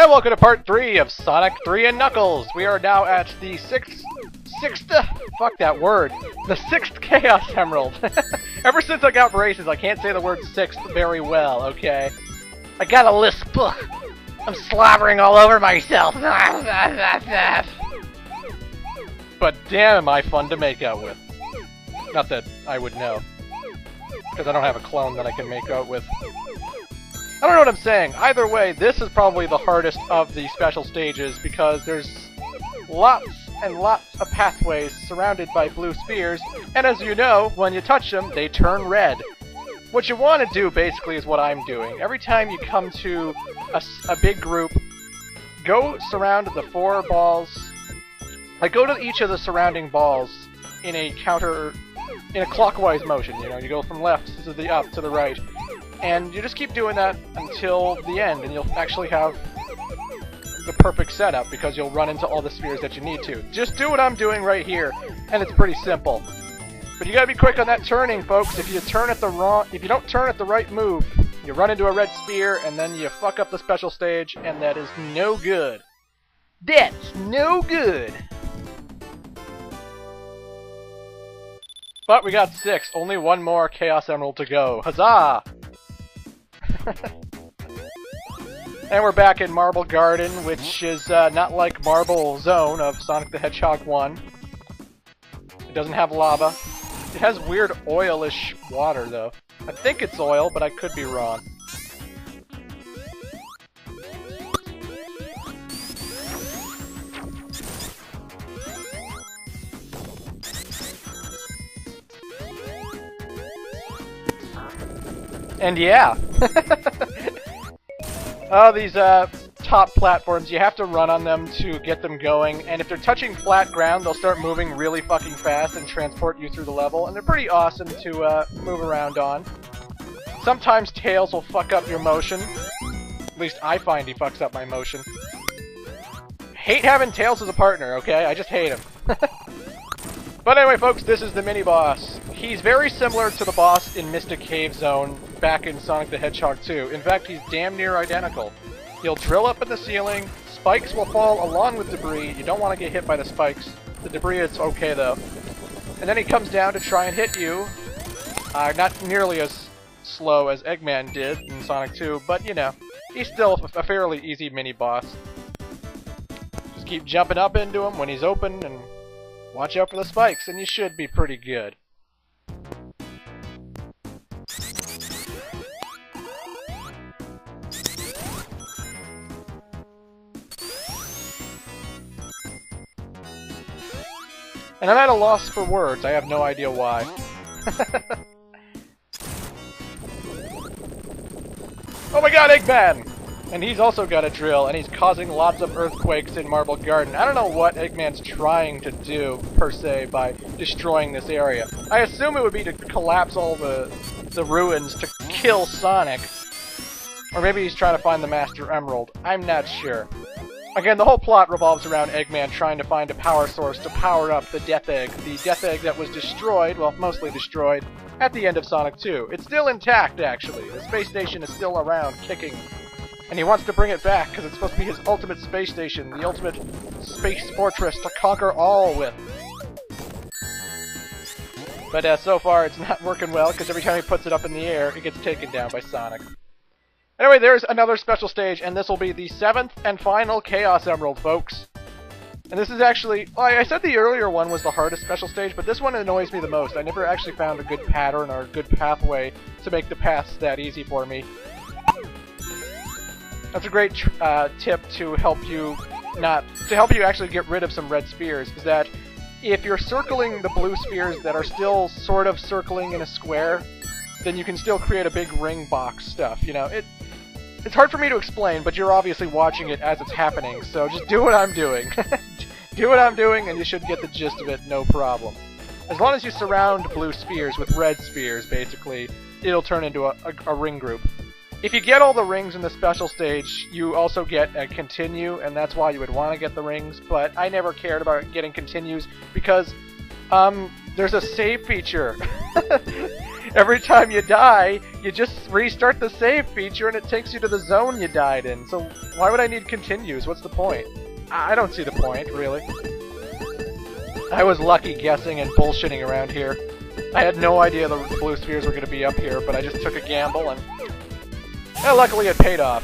And welcome to part 3 of Sonic 3 and Knuckles. We are now at the sixth, fuck that word, the 6th Chaos Emerald. Ever since I got braces, I can't say the word 6th very well, okay? I got a lisp. I'm slobbering all over myself. But damn am I fun to make out with. Not that I would know. Because I don't have a clone that I can make out with. I don't know what I'm saying. Either way, this is probably the hardest of the special stages because there's lots and lots of pathways surrounded by blue spheres, and as you know, when you touch them, they turn red. What you want to do, basically, is what I'm doing. Every time you come to a big group, go surround the 4 balls, like go to each of the surrounding balls in a clockwise motion, you know, you go from left to the up to the right. And you just keep doing that until the end, and you'll actually have the perfect setup because you'll run into all the spheres that you need to. Just do what I'm doing right here, and it's pretty simple. But you gotta be quick on that turning, folks. If you don't turn at the right move, you run into a red sphere, and then you fuck up the special stage, and that is no good. That's no good. But we got 6. Only one more Chaos Emerald to go. Huzzah! And we're back in Marble Garden, which is not like Marble Zone of Sonic the Hedgehog 1. It doesn't have lava. It has weird oilish water, though. I think it's oil, but I could be wrong. And yeah. Oh, these top platforms, you have to run on them to get them going, and if they're touching flat ground, they'll start moving really fucking fast and transport you through the level, and they're pretty awesome to move around on. Sometimes Tails will fuck up your motion. At least I find he fucks up my motion. Hate having Tails as a partner, okay? I just hate him. But anyway, folks, this is the mini-boss. He's very similar to the boss in Mystic Cave Zone back in Sonic the Hedgehog 2. In fact, he's damn near identical. He'll drill up in the ceiling, spikes will fall along with debris. You don't want to get hit by the spikes. The debris is okay, though. And then he comes down to try and hit you. Not nearly as slow as Eggman did in Sonic 2, but, you know, he's still a fairly easy mini-boss. Just keep jumping up into him when he's open, and watch out for the spikes, and you should be pretty good. And I'm at a loss for words. I have no idea why. Oh my god, Eggman! And he's also got a drill, and he's causing lots of earthquakes in Marble Garden. I don't know what Eggman's trying to do, per se, by destroying this area. I assume it would be to collapse all the ruins to kill Sonic. Or maybe he's trying to find the Master Emerald. I'm not sure. Again, the whole plot revolves around Eggman trying to find a power source to power up the Death Egg. The Death Egg that was destroyed, well, mostly destroyed, at the end of Sonic 2. It's still intact, actually. The space station is still around, kicking. And he wants to bring it back, because it's supposed to be his ultimate space station, the ultimate space fortress to conquer all with. But so far, it's not working well, because every time he puts it up in the air, it gets taken down by Sonic. Anyway, there's another special stage, and this will be the 7th and final Chaos Emerald, folks. And this is actually... Well, I said the earlier one was the hardest special stage, but this one annoys me the most. I never actually found a good pattern or a good pathway to make the paths that easy for me. That's a great tip to help you actually get rid of some red spheres, is that if you're circling the blue spheres that are still sort of circling in a square, then you can still create a big ring box stuff, you know. It's hard for me to explain, but you're obviously watching it as it's happening, so just do what I'm doing. Do what I'm doing, and you should get the gist of it, no problem. As long as you surround blue spheres with red spheres, basically, it'll turn into a ring group. If you get all the rings in the special stage, you also get a continue, and that's why you would want to get the rings, but I never cared about getting continues, because there's a save feature. every time you die, you just restart the save feature and it takes you to the zone you died in. So why would I need continues? What's the point? I don't see the point, really. I was lucky guessing and bullshitting around here. I had no idea the blue spheres were going to be up here, but I just took a gamble and luckily it paid off.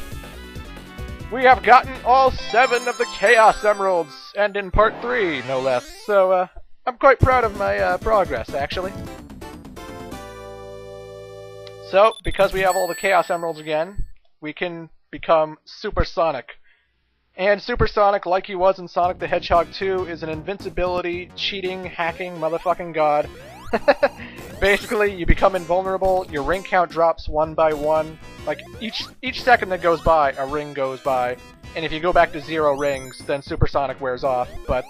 We have gotten all 7 of the Chaos Emeralds, and in part 3, no less. So, I'm quite proud of my progress, actually. So, because we have all the Chaos Emeralds again, we can become Supersonic. And Supersonic, like he was in Sonic the Hedgehog 2, is an invincibility, cheating, hacking motherfucking god. Basically, you become invulnerable, your ring count drops 1 by 1. Like, each second that goes by, a ring goes by. And if you go back to 0 rings, then Supersonic wears off. But,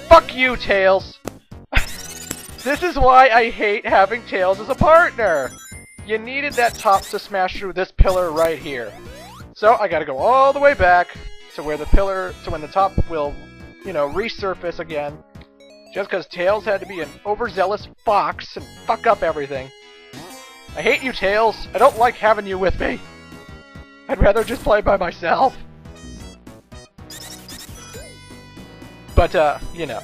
fuck you, Tails! This is why I hate having Tails as a partner! You needed that top to smash through this pillar right here. So, I gotta go all the way back to where the pillar, to when the top will, you know, resurface again. Just because Tails had to be an overzealous fox and fuck up everything. I hate you, Tails. I don't like having you with me. I'd rather just play by myself. But, you know.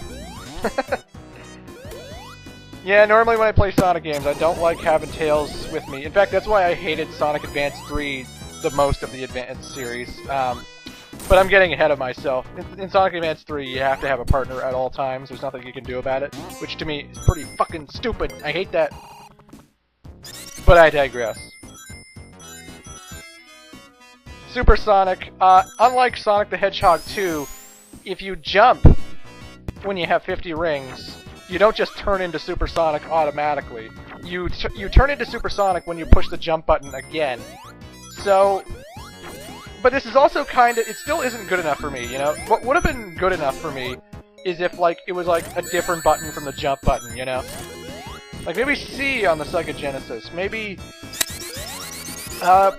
Yeah, normally when I play Sonic games, I don't like having Tails with me. In fact, that's why I hated Sonic Advance 3 the most of the Advance series. But I'm getting ahead of myself. In Sonic Advance 3, you have to have a partner at all times. There's nothing you can do about it, which to me is pretty fucking stupid. I hate that. But I digress. Supersonic, unlike Sonic the Hedgehog 2, if you jump when you have 50 rings, you don't just turn into Supersonic automatically. You turn into Supersonic when you push the jump button again. So, but this is also kind of, it still isn't good enough for me, you know? What would have been good enough for me is if, like, it was, like, a different button from the jump button, you know? Like, maybe C on the Sega Genesis, maybe,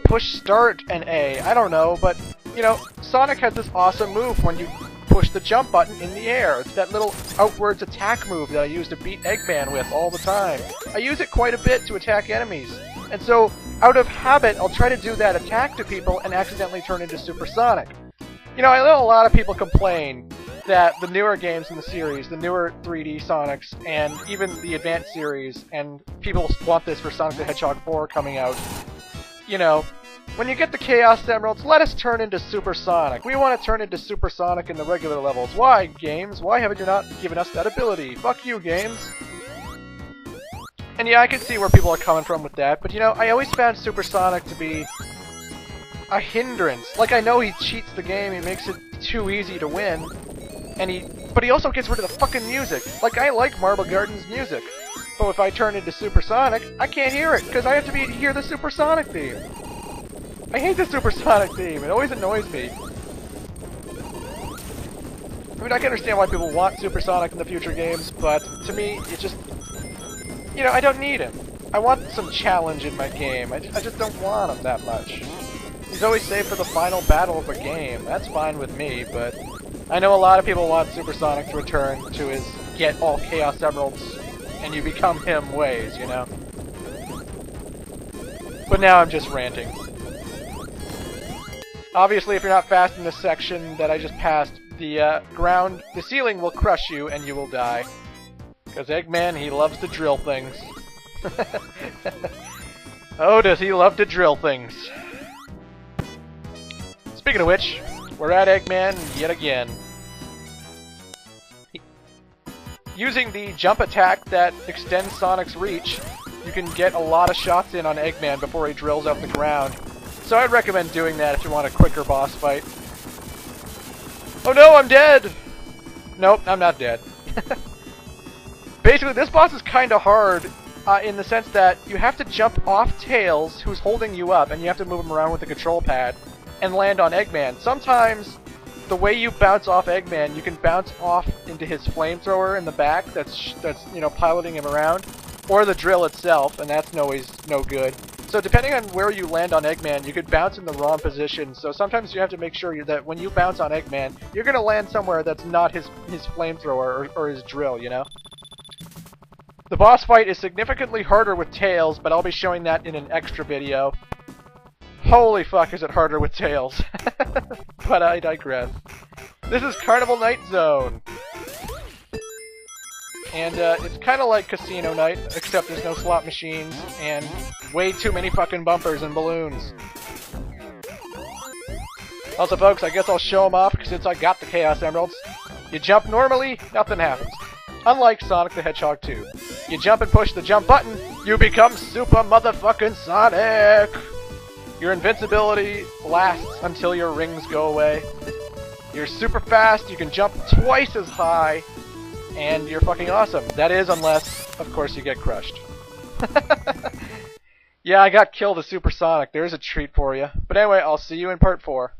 push start and A, I don't know, but, you know, Sonic has this awesome move when you push the jump button in the air. It's that little outwards attack move that I use to beat Eggman with all the time. I use it quite a bit to attack enemies, and so, out of habit, I'll try to do that attack to people and accidentally turn into Supersonic. You know, I know a lot of people complain that the newer games in the series, the newer 3D Sonics, and even the Advanced series, and people want this for Sonic the Hedgehog 4 coming out, you know, when you get the Chaos Emeralds, let us turn into Supersonic. We want to turn into Supersonic in the regular levels. Why, games? Why haven't you not given us that ability? Fuck you, games. And yeah, I can see where people are coming from with that, but you know, I always found Supersonic to be a hindrance. Like, I know he cheats the game, he makes it too easy to win, but he also gets rid of the fucking music. Like, I like Marble Garden's music, but if I turn into Supersonic, I can't hear it, because I have to hear the Supersonic theme. I hate the Supersonic theme, it always annoys me. I mean, I can understand why people want Supersonic in the future games, but to me, it just... You know, I don't need him. I want some challenge in my game. I just don't want him that much. He's always saved for the final battle of the game. That's fine with me, but I know a lot of people want Supersonic to return to his get all Chaos Emeralds and you become him ways, you know? But now I'm just ranting. Obviously, if you're not fast in this section that I just passed, the ceiling will crush you and you will die. Because Eggman, he loves to drill things. Oh, does he love to drill things. Speaking of which, we're at Eggman yet again. Using the jump attack that extends Sonic's reach, you can get a lot of shots in on Eggman before he drills out the ground. So I'd recommend doing that if you want a quicker boss fight. Oh no, I'm dead! Nope, I'm not dead. Basically, this boss is kinda hard in the sense that you have to jump off Tails, who's holding you up, and you have to move him around with the control pad, and land on Eggman. Sometimes, the way you bounce off Eggman, you can bounce off into his flamethrower in the back that's you know, piloting him around, or the drill itself, and that's always no good. So depending on where you land on Eggman, you could bounce in the wrong position, so sometimes you have to make sure that when you bounce on Eggman, you're gonna land somewhere that's not his flamethrower or his drill, you know? The boss fight is significantly harder with Tails, but I'll be showing that in an extra video. Holy fuck, is it harder with Tails. But I digress. This is Carnival Night Zone. And it's kind of like Casino Night, except there's no slot machines, and way too many fucking bumpers and balloons. Also, folks, I guess I'll show them off since I got the Chaos Emeralds. You jump normally, nothing happens. Unlike Sonic the Hedgehog 2. You jump and push the jump button, you become Super Motherfucking Sonic! Your invincibility lasts until your rings go away. You're super fast, you can jump twice as high, and you're fucking awesome. That is, unless, of course, you get crushed. Yeah, I got killed as Super Sonic. There's a treat for you. But anyway, I'll see you in part 4.